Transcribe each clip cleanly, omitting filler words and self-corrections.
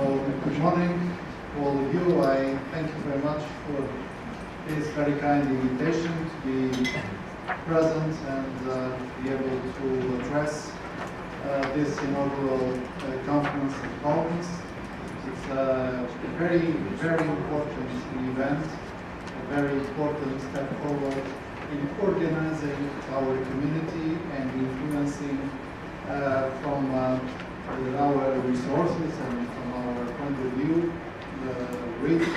So, good morning to all of you. I thank you very much for this very kind invitation to be present and be able to address this inaugural conference of PALCUS. It's a very, very important event, a very important step forward in organizing our community and influencing from our resources and from our point of view the rich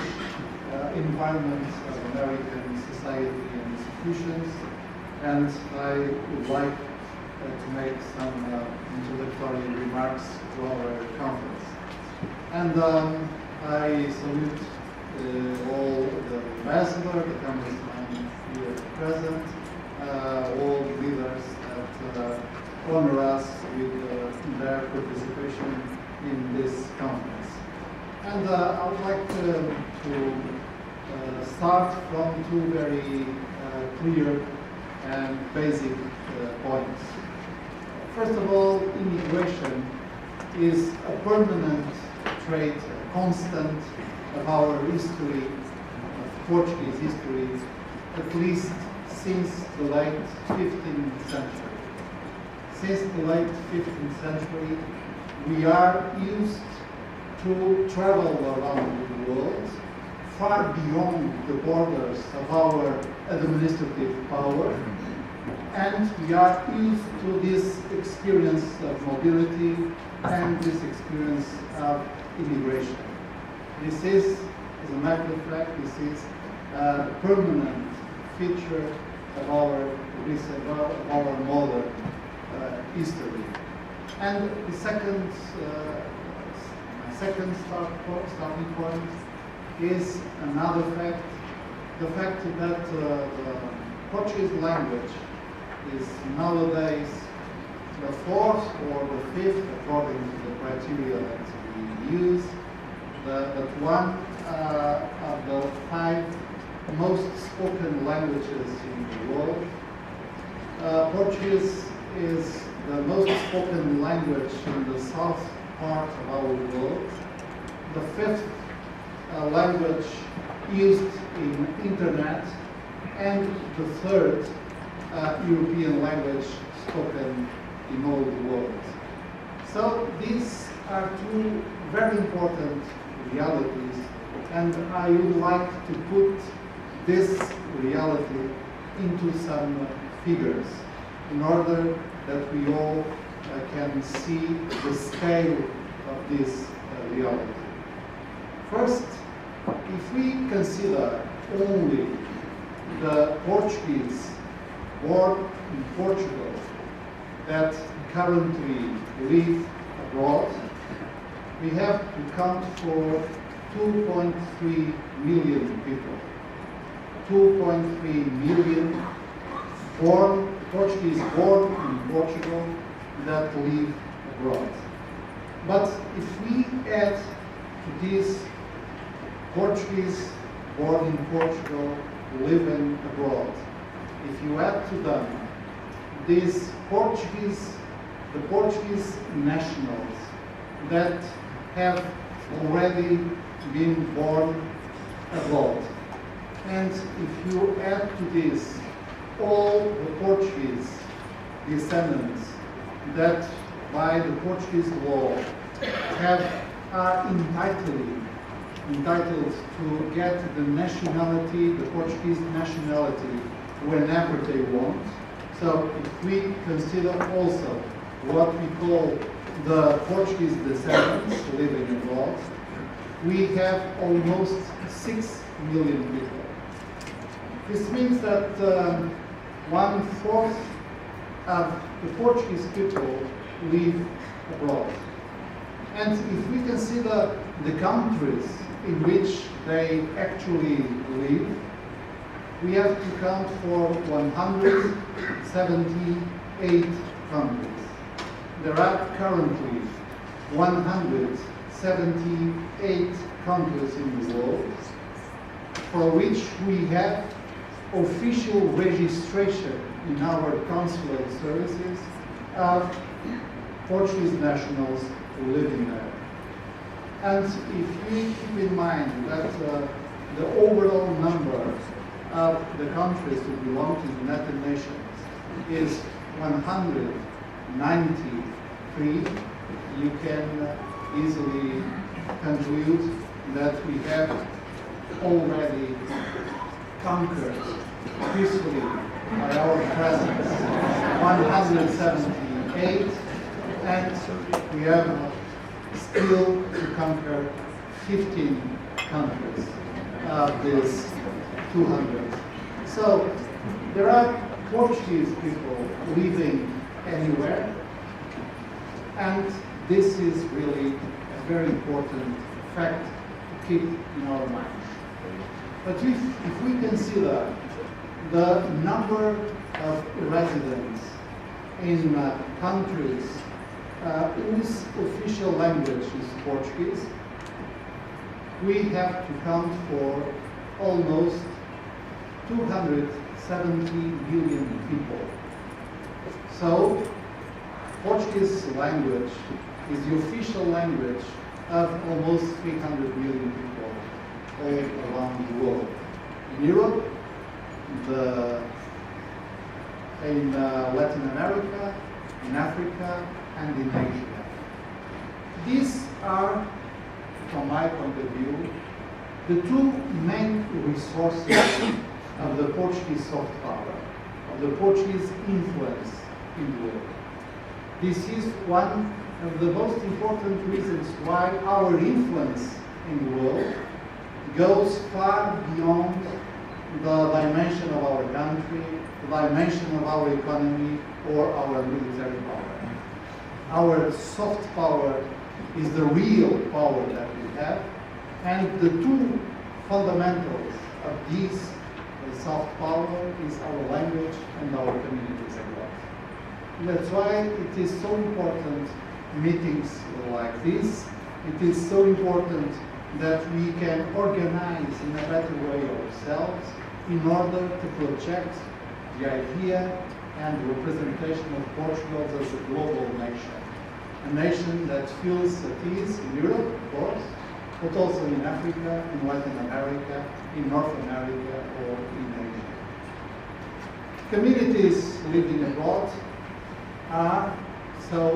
environment of American society and institutions. And I would like to make some introductory remarks to our conference. And I salute all the ambassador, the congressmen here present, all the leaders that honor us with their participation in this conference. And I would like to start from two very clear and basic points. First of all, immigration is a permanent trait, a constant of our history, of Portuguese history, at least since the late 15th century. Since the late 15th century, we are used to travel around the world, far beyond the borders of our administrative power, and we are used to this experience of mobility and this experience of immigration. This is, as a matter of fact, this is a permanent feature of our modern history. And the second starting point is another fact, the fact that the Portuguese language is nowadays the fourth or the fifth, according to the criteria that we use, but one of the five most spoken languages in the world. Portuguese is the most spoken language in the south part of our world, the fifth language used in internet, and the third European language spoken in all the world. So these are two very important realities, and I would like to put this reality into some figures in order that we all can see the scale of this reality. First, if we consider only the Portuguese born in Portugal that currently live abroad, we have to count for 2.3 million people. 2.3 million Portuguese born in Portugal that live abroad. But if we add to this Portuguese born in Portugal living abroad, if you add to them these the Portuguese nationals that have already been born abroad, and if you add to this all the Portuguese descendants that by the Portuguese law are entitled to get the nationality, the Portuguese nationality, whenever they want. So if we consider also what we call the Portuguese descendants living abroad, we have almost 6 million people. This means that 1/4 of the Portuguese people live abroad. And if we consider the countries in which they actually live, we have to count for 178 countries. There are currently 178 countries in the world for which we have official registration in our consular services of Portuguese nationals living there. And if we keep in mind that the overall number of the countries who belong to the United Nations is 193, you can easily conclude that we have already conquered peacefully by our presence 178, and we have still to conquer 15 countries of these 200. So there are Portuguese people living anywhere, and this is really a very important fact to keep in our minds. But if we consider the number of residents in countries whose official language is Portuguese, we have to count for almost 270 million people. So, Portuguese language is the official language of almost 300 million people all around the world. In Europe, in Latin America, in Africa, and in Asia. These are, from my point of view, the two main resources of the Portuguese soft power, of the Portuguese influence in the world. This is one of the most important reasons why our influence in the world goes far beyond the dimension of our country, the dimension of our economy, or our military power. Our soft power is the real power that we have, and the two fundamentals of this soft power is our language and our communities abroad. That's why it is so important meetings like this. It is so important that we can organize in a better way ourselves in order to project the idea and the representation of Portugal as a global nation. A nation that feels at ease in Europe, of course, but also in Africa, in Latin America, in North America, or in Asia. Communities living abroad are so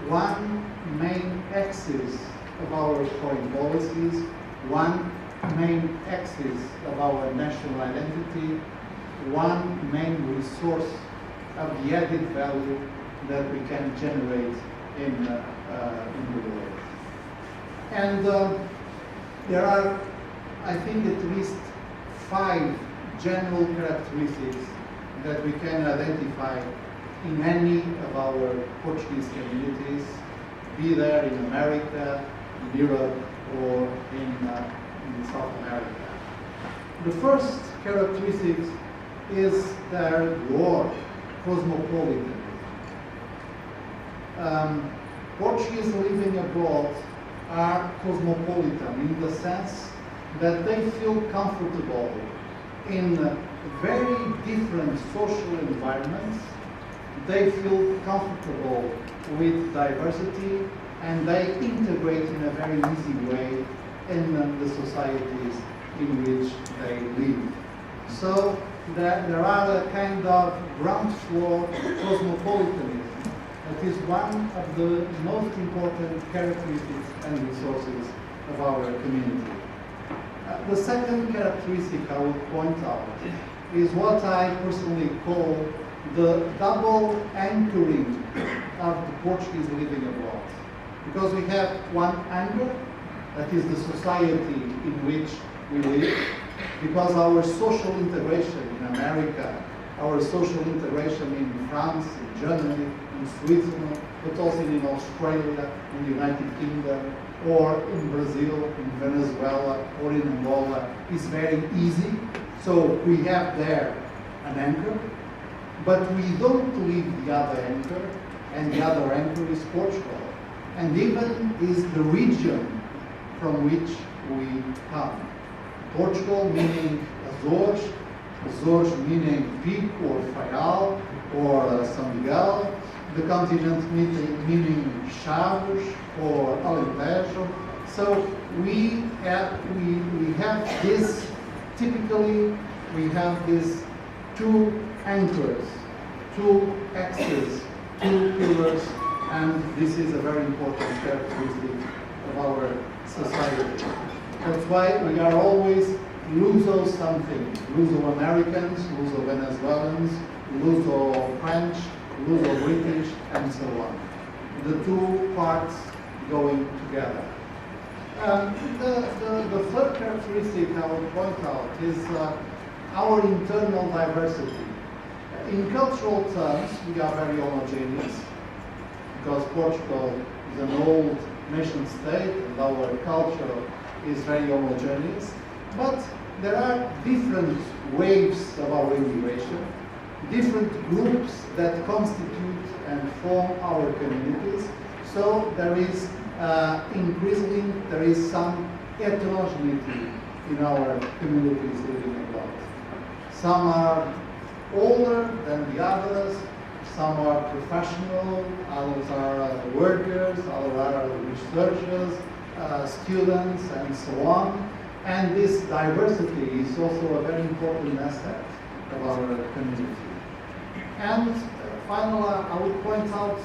one main axis of our foreign policies, one main axis of our national identity, one main resource of the added value that we can generate in the world. And there are, I think, at least 5 general characteristics that we can identify in any of our Portuguese communities, be there in America, in Europe, or in South America. The first characteristic is their broad cosmopolitanism. Portuguese living abroad are cosmopolitan in the sense that they feel comfortable in very different social environments. They feel comfortable with diversity, and they integrate in a very easy way in the societies in which they live. So there are a kind of ground floor cosmopolitanism that is one of the most important characteristics and resources of our community. The second characteristic I would point out is what I personally call the double anchoring of the Portuguese living abroad. Because we have one anchor, that is the society in which we live, because our social integration in America, our social integration in France, in Germany, in Switzerland, but also in Australia, in the United Kingdom, or in Brazil, in Venezuela, or in Angola is very easy. So we have there an anchor, but we don't leave the other anchor, and the other anchor is Portugal, and even is the region from which we come. Portugal meaning Azores, Azores meaning Pico or Faial or São Miguel, the continent meaning Chaves or Alentejo. So we have this, typically we have these two anchors, two axes, two pillars, and this is a very important characteristic of our society. That's why we are always Luso something, Luso-Americans, Luso-Venezuelans, Luso-French, Luso-British, and so on. The two parts going together. The third characteristic I would point out is our internal diversity. In cultural terms, we are very homogeneous because Portugal is an old nation state and our culture is very homogeneous. But there are different waves of our immigration, different groups that constitute and form our communities. So there is increasingly there is some heterogeneity in our communities living abroad. Some are older than the others, some are professional, others are workers, others are researchers, students, and so on. And this diversity is also a very important aspect of our community. And finally, I would point out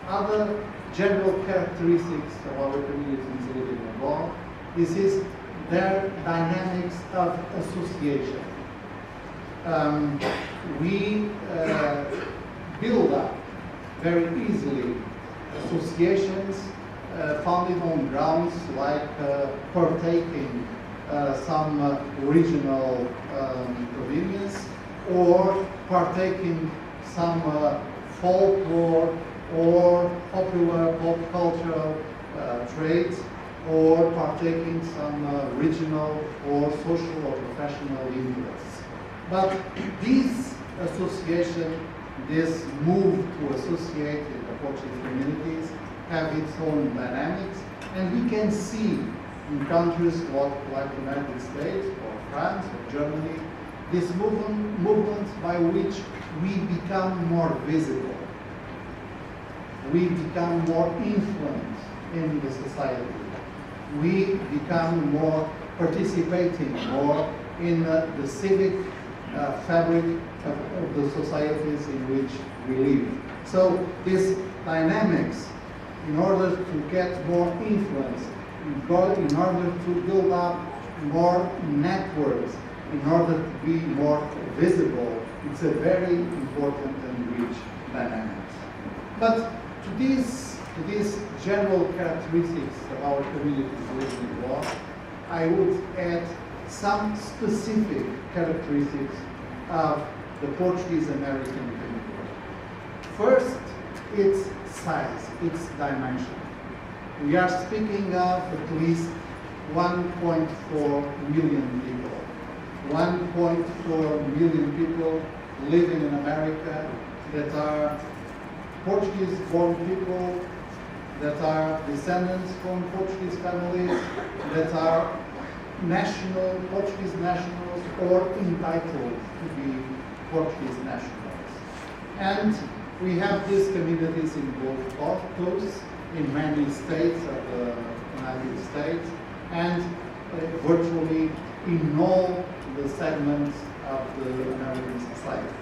other general characteristics of our communities living abroad. This is their dynamics of association. We build up very easily associations founded on grounds like partaking some regional convenience or partaking some folklore or popular pop cultural traits or partaking some regional or social or professional interests. But this association, this move to associate with the Portuguese communities have its own dynamics, and we can see in countries like the United States or France or Germany, this movement by which we become more visible. We become more influent in the society. We become more participating, more in the civic fabric of the societies in which we live. So these dynamics, in order to get more influence, in order to build up more networks, in order to be more visible, it's a very important and rich dynamic. But to these general characteristics of our communities living abroad, I would add some specific characteristics of the Portuguese-American community. First, its size, its dimension. We are speaking of at least 1.4 million people. 1.4 million people living in America that are Portuguese-born people, that are descendants from Portuguese families, that are Portuguese nationals or entitled to be Portuguese nationals. And we have these communities in both coasts, in many states of the United States, and virtually in all the segments of the American society.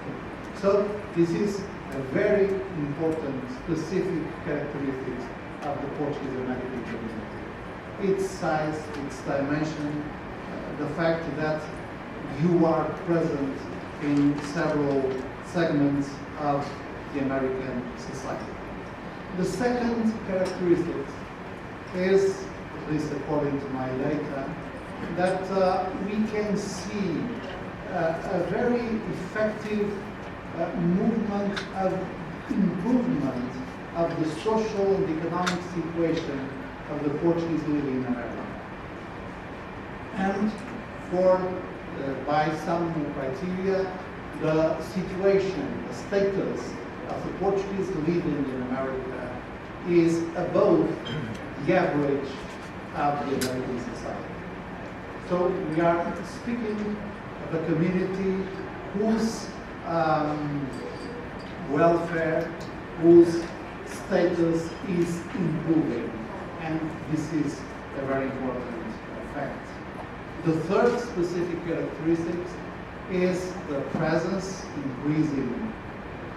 So this is a very important specific characteristic of the Portuguese-American community. Its size, its dimension, the fact that you are present in several segments of the American society. The second characteristic is, at least according to my data, that we can see a very effective movement of improvement of the social and economic situation of the Portuguese living in America. And by some criteria, the situation, the status of the Portuguese living in America is above the average of the American society. So we are speaking of a community whose welfare, whose status is improving, and this is a very important fact. The third specific characteristic is the presence, increasing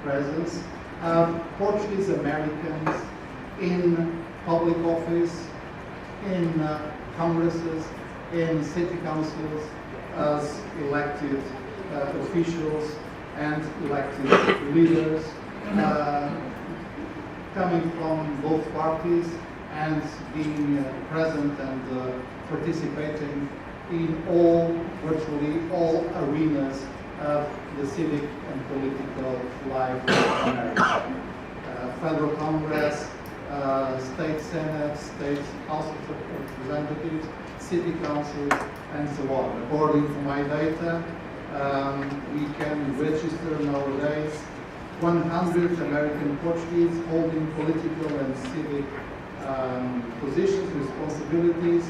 presence, of Portuguese-Americans in public office, in congresses, in city councils, as elected officials and elected leaders, coming from both parties and being present and participating in virtually all arenas of the civic and political life of America. Federal Congress, State Senate, State House of Representatives, City Councils, and so on. According to my data, we can register nowadays 100 American Portuguese holding political and civic positions, responsibilities,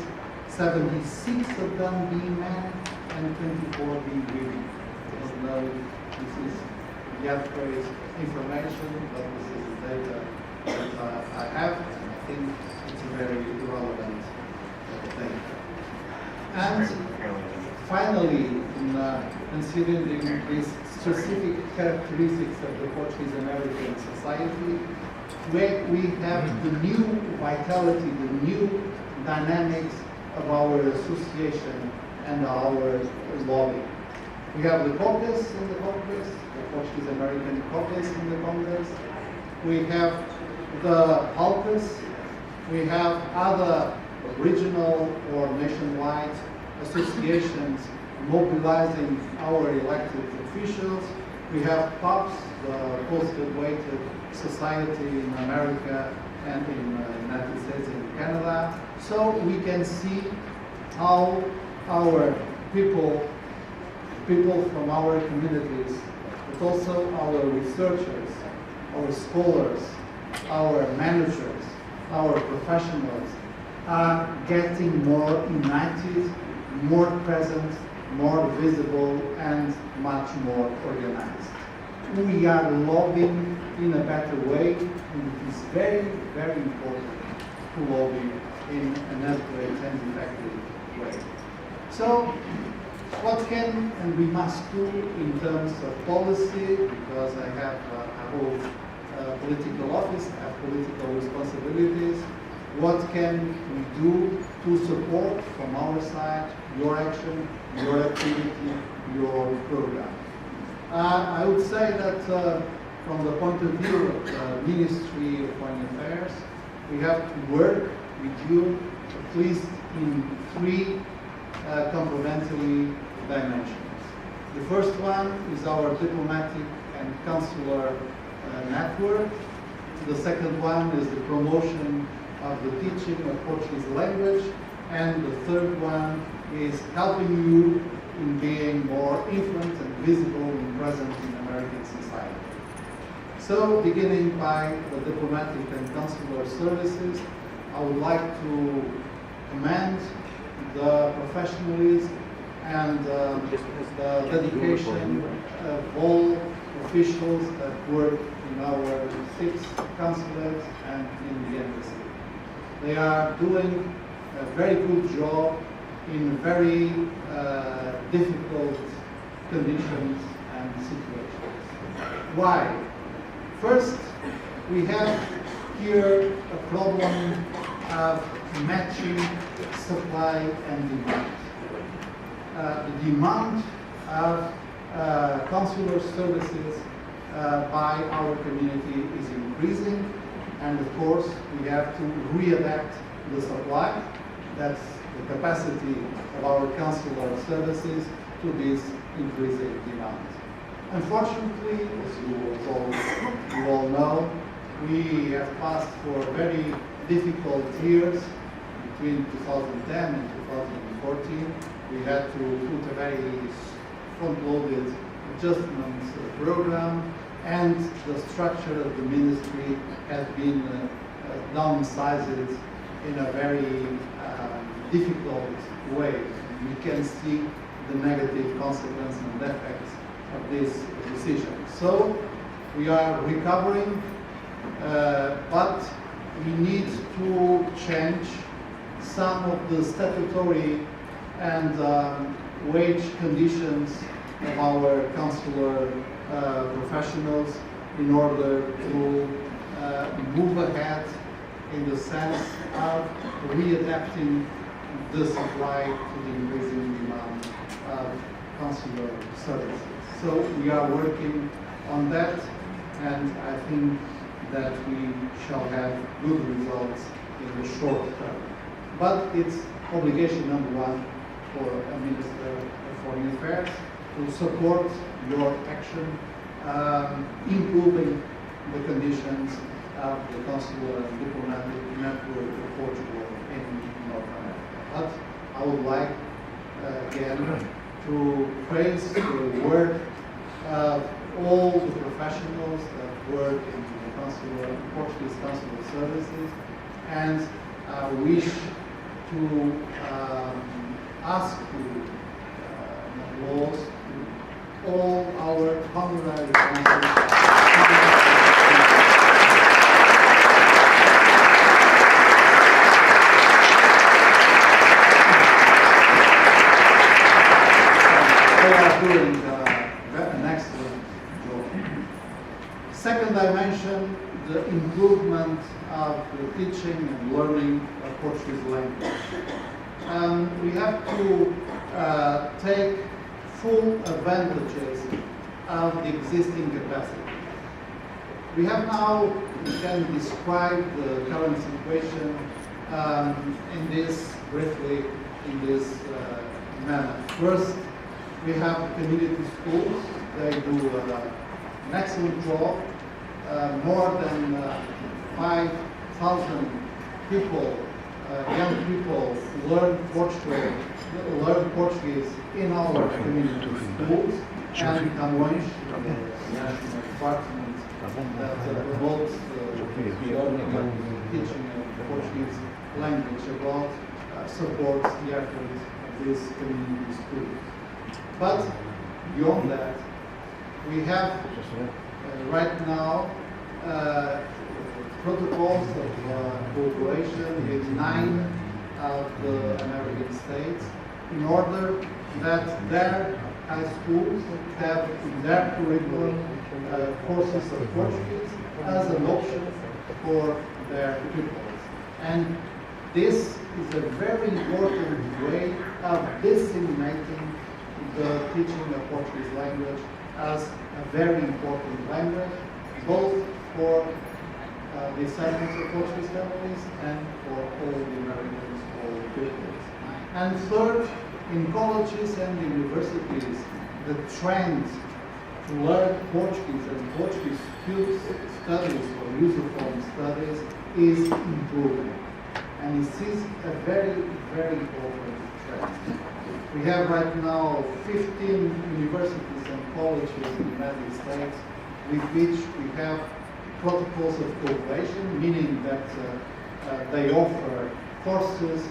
76 of them being men and 24 being women. I don't know if this is yet phrased information, but this is the data that I have, and I think it's a very relevant data. And finally, in considering these specific characteristics of the Portuguese-American society, we have the new vitality, the new dynamics of our association and our lobby. We have the caucus in the Congress, the Portuguese-American caucus in the Congress. We have the PALCUS. We have other regional or nationwide associations mobilizing our elected officials. We have POPs, the Post-Graduated Society in America and in the United States and Canada. So we can see how our people from our communities, but also our researchers, our scholars, our managers, our professionals are getting more united, more present, more visible, and much more organized. We are lobbying in a better way, and it is very, very important to lobby in an adequate and effective way. So, what can and we must do in terms of policy, because I hold political office, I have political responsibilities. What can we do to support from our side your action, your activity, your program? I would say that from the point of view of the Ministry of Foreign Affairs, we have to work with you at least in three complementary dimensions. The first one is our diplomatic and consular network. The second one is the promotion of the teaching of Portuguese language. And the third one is helping you in being more influent and visible and present in American society. So, beginning by the diplomatic and consular services, I would like to commend the professionalism and the dedication of all officials that work in our 6 consulates and in the embassy. They are doing a very good job in very difficult conditions and situations. Why? First, we have here a problem of matching supply and demand. The demand of consular services by our community is increasing, and of course we have to readapt the supply, that's the capacity of our consular services, to this increasing demand. Unfortunately, as you all know, we have passed for very difficult years between 2010 and 2014. We had to put a very front-loaded adjustment program, and the structure of the ministry has been downsized in a very difficult way. We can see the negative consequences and effects of this decision. So we are recovering, but we need to change some of the statutory and wage conditions of our consular professionals in order to move ahead in the sense of readapting the supply to the increasing demand of consular services. So we are working on that, and I think that we shall have good results in the short term. But it's obligation number one for a Minister of Foreign Affairs to support your action, improving the conditions of the consular and diplomatic network of Portugal in North America. But I would like, again, to praise the work of all the professionals that work in the consular, Portuguese consular services, and I wish to ask you, applause to all our honorary consuls. They are doing an excellent job. Second dimension, the improvement of the teaching and learning of Portuguese language. We have to take full advantages of the existing capacity. We have now, we can describe the current situation briefly in this manner. First, we have community schools. They do an excellent job. More than 5,000 people, young people, learn Portuguese in our community schools, and Camões, the national department that promotes the learning and teaching of the Portuguese language abroad, supports the efforts of these community schools. But beyond that, we have right now protocols of cooperation with 9 of the American states in order that their high schools have in their curriculum courses of Portuguese as an option for their pupils. And this is a very important way of disseminating the teaching of Portuguese language as a very important language, both for the descendants of Portuguese families and for all the Americans, all the pupils. And third, in colleges and universities, the trend to learn Portuguese and Portuguese studies or user-form studies is improving. And this is a very, very important trend. We have right now 15 universities and colleges in the United States with which we have protocols of cooperation, meaning that they offer courses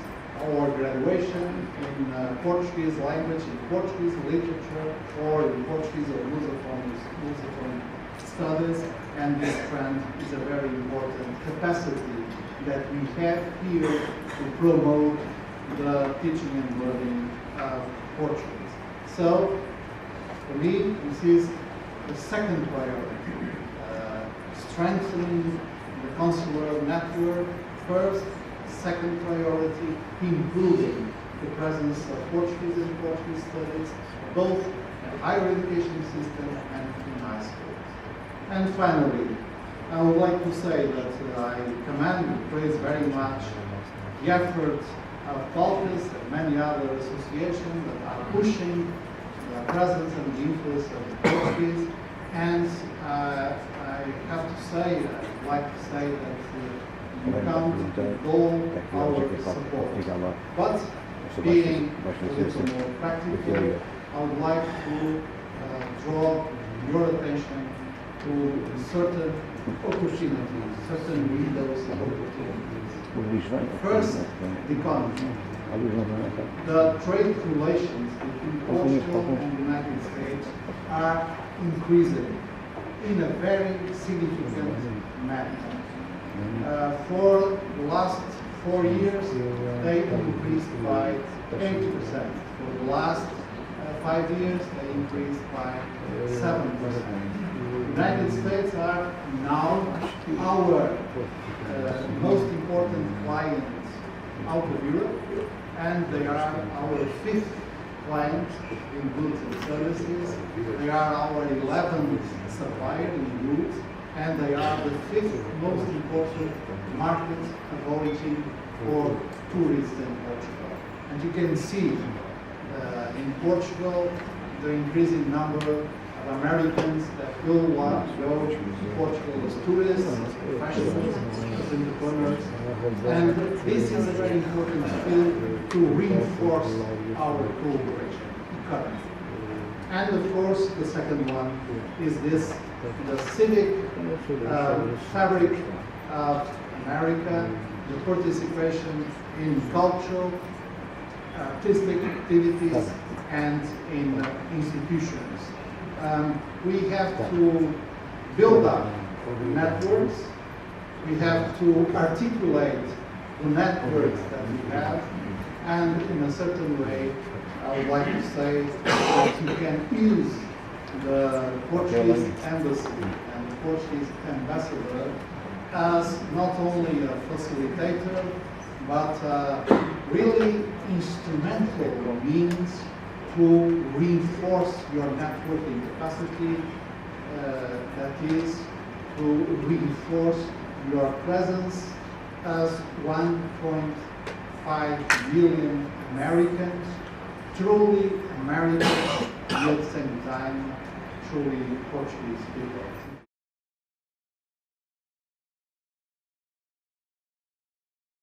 or graduation in Portuguese language, in Portuguese literature, or in Portuguese or lusophone studies, and this trend is a very important capacity that we have here to promote the teaching and learning of Portuguese. So, for me, this is the second priority, strengthening the consular network first. Second priority, improving the presence of Portuguese and Portuguese studies, both in higher education system and in high schools. And finally, I would like to say that I commend and praise very much the efforts of PALCUS and many other associations that are pushing the presence and the influence of the Portuguese. And I have to say, I'd like to say that you count all our support. But being a little more practical, I would like to draw your attention to certain opportunities, certain windows of opportunities. First, the economy. The trade relations between Portugal and the United States are increasing in a very significant manner. For the last 4 years, they increased by 80%. For the last 5 years, they increased by 7%. United States are now our most important clients out of Europe, and they are our 5th client in goods and services. They are our 11th supplier in goods, and they are the 5th most important market of origin for tourists in Portugal. And you can see in Portugal the increasing number of Americans that will want to go to Portugal as tourists, as professionals, as entrepreneurs. And this is a very important field to reinforce our cooperation currently. And of course, the second one is this, the civic fabric of America, the participation in cultural, artistic activities, and in institutions. We have to build up networks. We have to articulate the networks that we have, and in a certain way, I would like to say that you can use the Portuguese embassy and the Portuguese ambassador as not only a facilitator, but really instrumental means to reinforce your networking capacity, that is, to reinforce your presence as 1.5 million Americans, truly Americans, yet at the same time truly Portuguese people.